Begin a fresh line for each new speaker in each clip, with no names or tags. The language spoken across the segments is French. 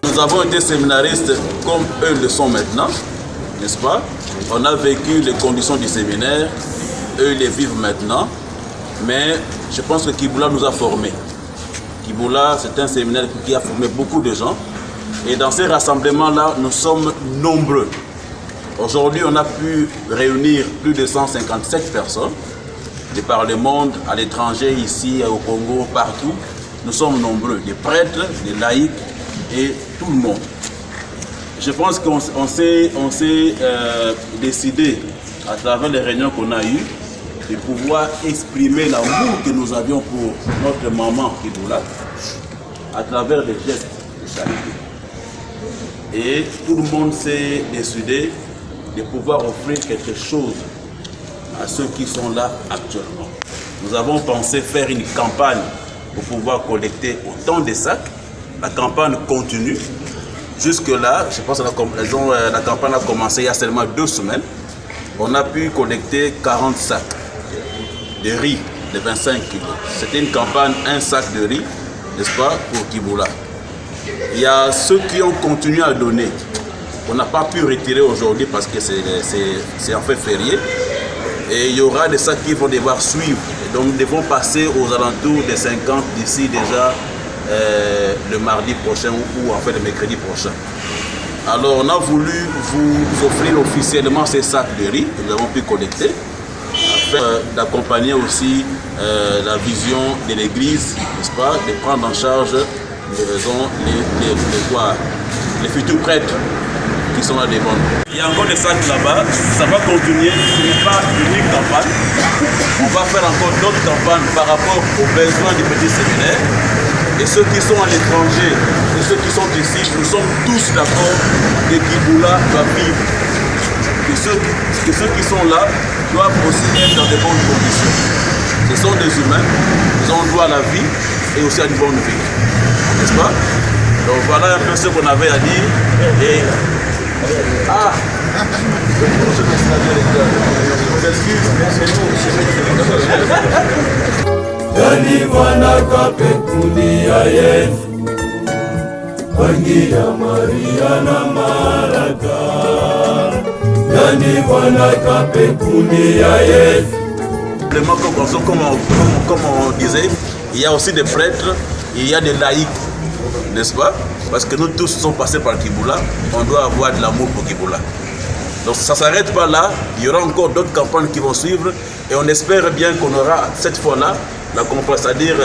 Nous avons été séminaristes comme eux le sont maintenant, n'est-ce pas? On a vécu les conditions du séminaire, eux les vivent maintenant, mais je pense que Kibula nous a formés. Kibula, c'est un séminaire qui a formé beaucoup de gens, et dans ces rassemblements-là, nous sommes nombreux. Aujourd'hui, on a pu réunir plus de 157 personnes, de par le monde, à l'étranger, ici, au Congo, partout. Nous sommes nombreux, des prêtres, des laïcs et tout le monde. Je pense qu'on s'est décidé, à travers les réunions qu'on a eues, de pouvoir exprimer l'amour que nous avions pour notre maman Kibula, à travers des gestes de charité. Et tout le monde s'est décidé de pouvoir offrir quelque chose à ceux qui sont là actuellement. Nous avons pensé faire une campagne pour pouvoir collecter autant de sacs. La campagne continue. Jusque-là, je pense que la campagne a commencé il y a seulement 2 semaines. On a pu collecter 40 sacs de riz de 25 kg. C'était une campagne, un sac de riz, n'est-ce pas, pour Kibula. Il y a ceux qui ont continué à donner. On n'a pas pu retirer aujourd'hui parce que c'est en fait férié. Et il y aura des sacs qui vont devoir suivre. Et donc nous devons passer aux alentours des 50 d'ici déjà le mardi prochain ou en fait le mercredi prochain. Alors on a voulu vous offrir officiellement ces sacs de riz que nous avons pu collecter, afin d'accompagner aussi la vision de l'Église, n'est-ce pas, de prendre en charge les futurs prêtres qui sont là devant nous. Il y a encore des sacs là-bas, ça va continuer, ce n'est pas une unique campagne. On va faire encore d'autres campagnes par rapport aux besoins du petit séminaire. Et ceux qui sont à l'étranger et ceux qui sont ici, nous sommes tous d'accord que Kibula va vivre. Que ceux qui sont là doivent aussi être dans de bonnes conditions. Ce sont des humains, ils ont droit à la vie et aussi à une bonne vie. N'est-ce pas? Donc voilà un peu ce qu'on avait à dire. Et
Yani vanaka pekulia Yesu, Pangia Maria na Maraka. Yani vanaka pekulia Yesu.
Comme on disait, il y a aussi des prêtres, il y a des laïcs, n'est-ce pas? Parce que nous tous sommes passés par Kibula, on doit avoir de l'amour pour Kibula. Donc ça ne s'arrête pas là, il y aura encore d'autres campagnes qui vont suivre et on espère bien qu'on aura cette fois-là la campagne, c'est-à-dire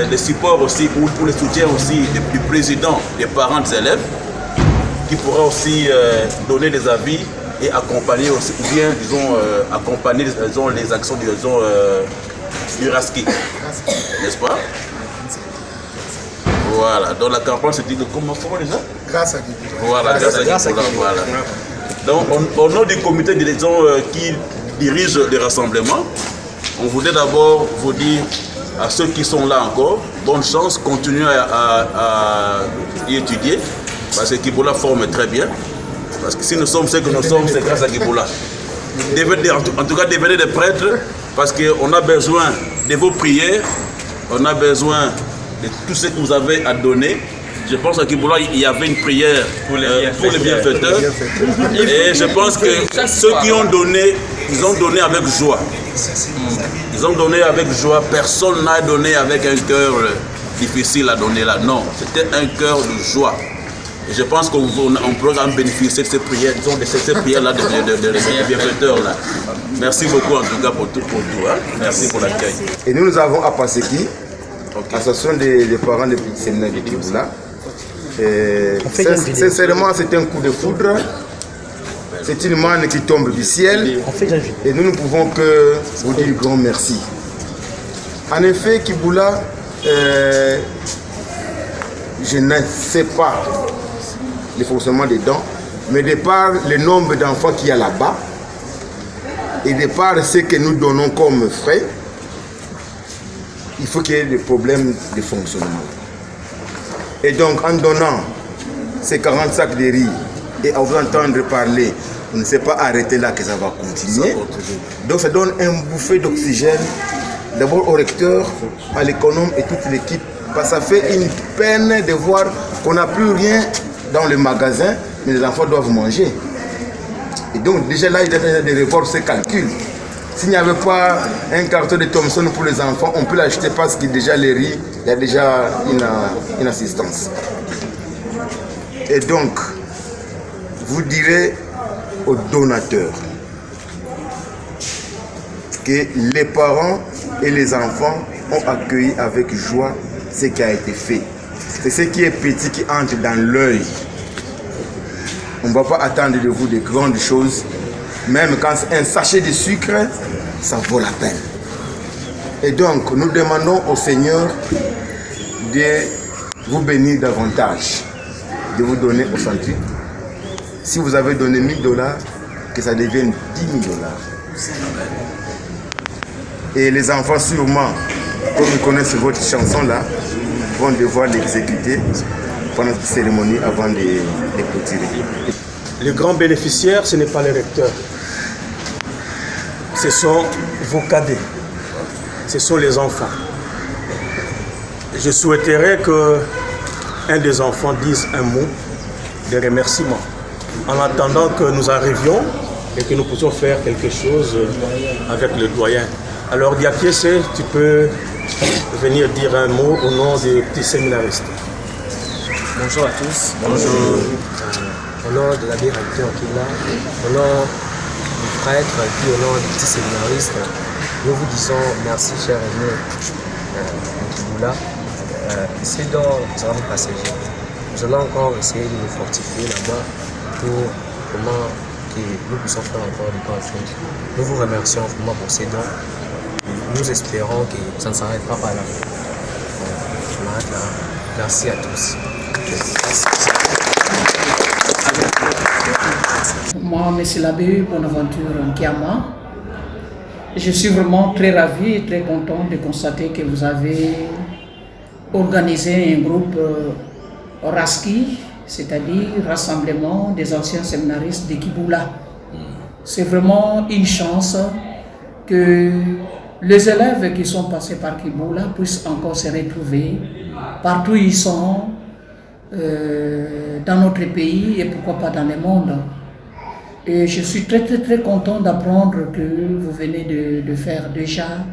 le support aussi ou le soutien aussi du président, des parents des élèves qui pourra aussi donner des avis et accompagner aussi, ou bien disons accompagner disons, les actions disons, du Raski, n'est-ce pas? Voilà, donc la campagne se dit que comment déjà? Grâce à Kibula. Voilà, grâce à Kibula. Voilà. Donc au nom du comité disons, qui dirige les rassemblements, on voudrait d'abord vous dire à ceux qui sont là encore, bonne chance, continuez à y étudier, parce que Kibula forme très bien. Parce que si nous sommes ce que nous sommes, c'est grâce à Kibula. En tout cas, devenez des prêtres, parce qu'on a besoin de vos prières, on a besoin de tout ce que vous avez à donner. Je pense qu'à Kibula, il y avait une prière pour les bienfaiteurs. Et je pense que ceux qui ont donné, ils ont donné avec joie. Ils ont donné avec joie. Personne n'a donné avec un cœur difficile à donner là. Non, c'était un cœur de joie. Et je pense qu'on peut en bénéficier de ces prières, disons, de ces prières-là, de bienfaiteurs là. Merci beaucoup en tout cas pour tout. Hein. Merci pour l'accueil.
Et nous avons à Paseki, association des parents des petits séminaires de Kibula. Sincèrement, c'est un coup de foudre. C'est une manne qui tombe du ciel. Et nous ne pouvons que vous dire grand merci. En effet, Kibula, je ne sais pas le fonctionnement des dents, mais de par le nombre d'enfants qu'il y a là-bas, et de par ce que nous donnons comme frais, il faut qu'il y ait des problèmes de fonctionnement. Et donc, en donnant ces 40 sacs de riz et à vous entendre parler On ne s'est pas arrêté là que ça va continuer. Donc ça donne un bouffée d'oxygène, d'abord au recteur, à l'économe et toute l'équipe. Parce que ça fait une peine de voir qu'on n'a plus rien dans le magasin, mais les enfants doivent manger. Et donc déjà là, il a fait de revoir ses calculs. S'il n'y avait pas un carton de Thomson pour les enfants, on peut l'acheter parce qu'il y a déjà les riz, il y a déjà une assistance. Et donc, vous direz aux donateurs que les parents et les enfants ont accueilli avec joie ce qui a été fait. C'est ce qui est petit qui entre dans l'œil. On ne va pas attendre de vous de grandes choses, même quand un sachet de sucre, ça vaut la peine. Et donc, nous demandons au Seigneur de vous bénir davantage, de vous donner au centuple. Si vous avez donné $1000, que ça devienne $10 000. Et les enfants, sûrement, comme ils connaissent votre chanson-là, vont devoir l'exécuter pendant cette cérémonie avant de clôturer.
Le grand bénéficiaire, ce n'est pas le recteur. Ce sont vos cadets. Ce sont les enfants. Je souhaiterais qu'un des enfants dise un mot de remerciement en attendant que nous arrivions et que nous puissions faire quelque chose avec le doyen. Alors, Diakiese, tu peux venir dire un mot au nom des petits séminaristes.
Bonjour à tous. Bonjour. Au nom de l'abbé recteur qui est là, au nom du prêtre et puis au nom des petits séminaristes, nous vous disons merci, cher René Kiboula. Ce dont nous allons passager, nous allons encore essayer de nous fortifier là-bas pour comment que nous puissions faire encore de grandes choses. Nous vous remercions vraiment pour ces dons. Nous espérons que ça ne s'arrêtera pas là. On arrête là. Merci à tous.
Moi, M. l'abbé Bonaventure Nkiama, je suis vraiment très ravi et très content de constater que vous avez organisé un groupe RASKI, c'est-à-dire Rassemblement des anciens séminaristes de Kiboula. C'est vraiment une chance que les élèves qui sont passés par Kiboula puissent encore se retrouver partout où ils sont, dans notre pays et pourquoi pas dans le monde. Et je suis très content d'apprendre que vous venez de faire déjà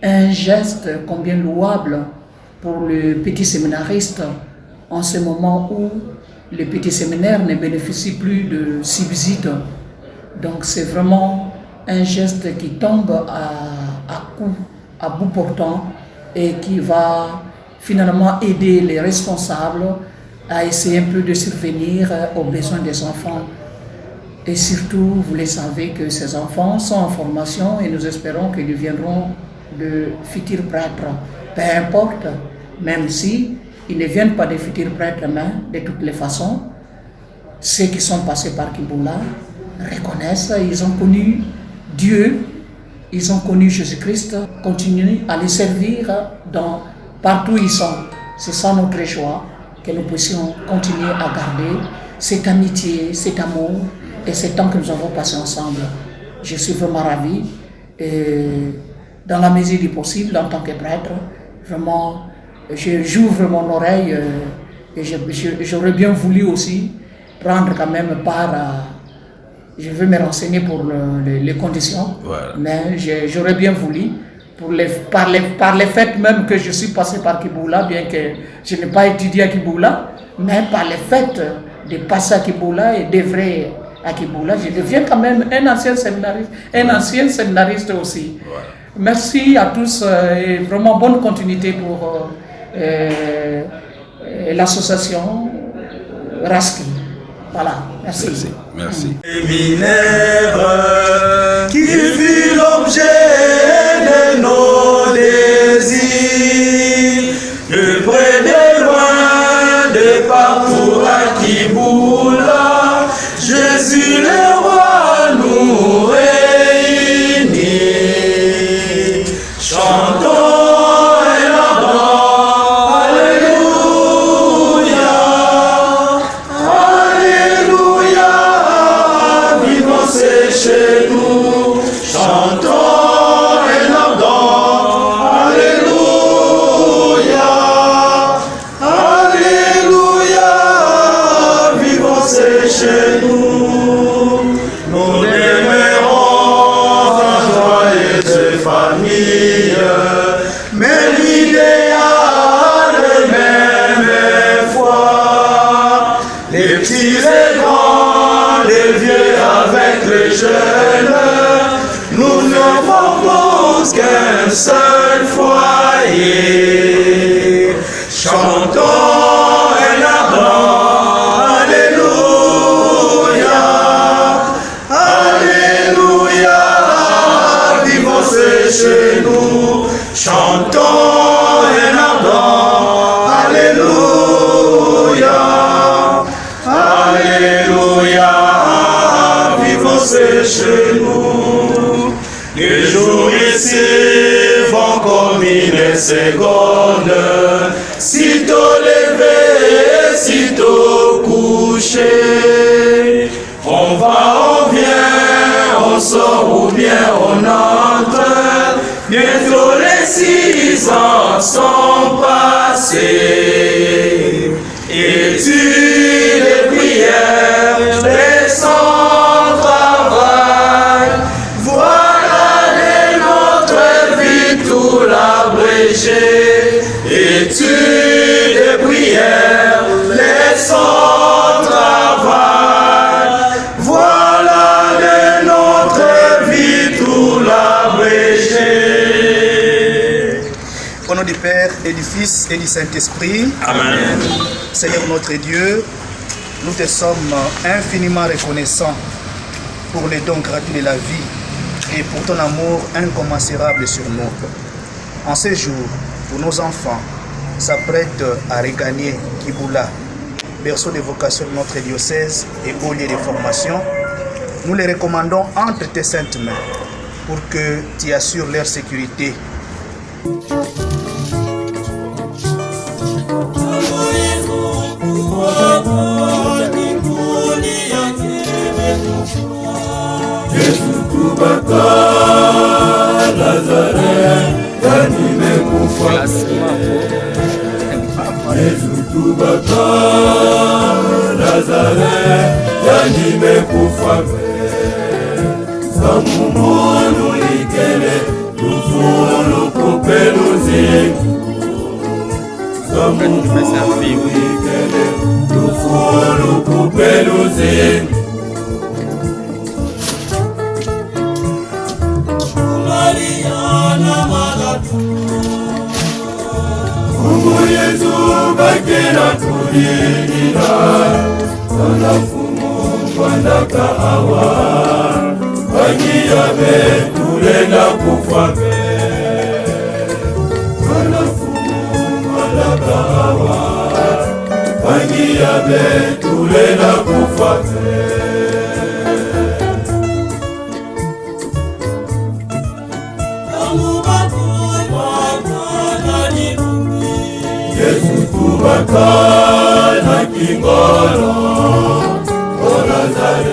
un geste combien louable pour le petit séminariste en ce moment où le petit séminaire ne bénéficie plus de subsides. Donc c'est vraiment un geste qui tombe à bout portant et qui va finalement aider les responsables à essayer un peu de survenir aux besoins des enfants. Et surtout, vous le savez que ces enfants sont en formation et nous espérons qu'ils deviendront de futurs prêtres. Peu importe, même si ils ne viennent pas des futurs prêtres, mais de toutes les façons, ceux qui sont passés par Kiboula reconnaissent, ils ont connu Dieu, ils ont connu Jésus-Christ, continuent à les servir partout où ils sont. C'est ça notre choix, que nous puissions continuer à garder cette amitié, cet amour et ce temps que nous avons passé ensemble. Je suis vraiment ravi et dans la mesure du possible, en tant que prêtre, vraiment, j'ouvre mon oreille et j'aurais bien voulu aussi prendre quand même part à... Je veux me renseigner pour les conditions, voilà. Mais j'aurais bien voulu, par le fait même que je suis passé par Kiboula, bien que je n'ai pas étudié à Kiboula, mais par le fait de passer à Kiboula et d'œuvrer à Kiboula, je deviens quand même un ancien séminariste aussi. Voilà. Merci à tous et vraiment bonne continuité pour l'association RASKI. Voilà, merci.
Merci. Minère qui fut l'objet de nos désirs, de près de loin, de partout à Kiboula, Jésus le roi nous réunit. Chantons et lardons, Alléluia, Alléluia, vivons mais l'idéal est même foi. Les petits et grands, les vieux avec les jeunes, nous ne formons qu'un seul foyer. Chantons un ardent Alléluia, Alléluia, vivons chez nous. Chantons un ardent Alléluia, Alléluia, vivons chez nous. Les jours ici vont comme une seconde, sitôt levé, sitôt couché. On va, on vient, on sort ou bien on entre. Bientôt les 6 ans sont passés. Études et prières, les sans travail. Voilà de notre vie tout l'abrégé. Études et prières, les sans travail. Voilà de notre vie tout l'abrégé.
Au nom du Père et du Fils et du Saint-Esprit.
Amen.
Seigneur notre Dieu, nous te sommes infiniment reconnaissants pour les dons gratuits de la vie et pour ton amour incommensurable sur nous. En ce jour où nos enfants s'apprêtent à regagner Kibula, berceau de vocation de notre diocèse et haut lieu de formation, nous les recommandons entre tes saintes mains pour que tu assures leur sécurité.
Yesu tubaka Nazareth nimekufa. Yesu tubaka Nazareth nimekufa. Samumunu ikele tufulu kupeluzi. Samumunu ikele tufulu kupeluzi. Mungu Yesu bakena tulilila sana fumu kwandaka awa bagia betulenda kufa be sana fumu kwandaka awa bagia betulenda kufa be. Yesu tubaka na kingolo, o Nazareth.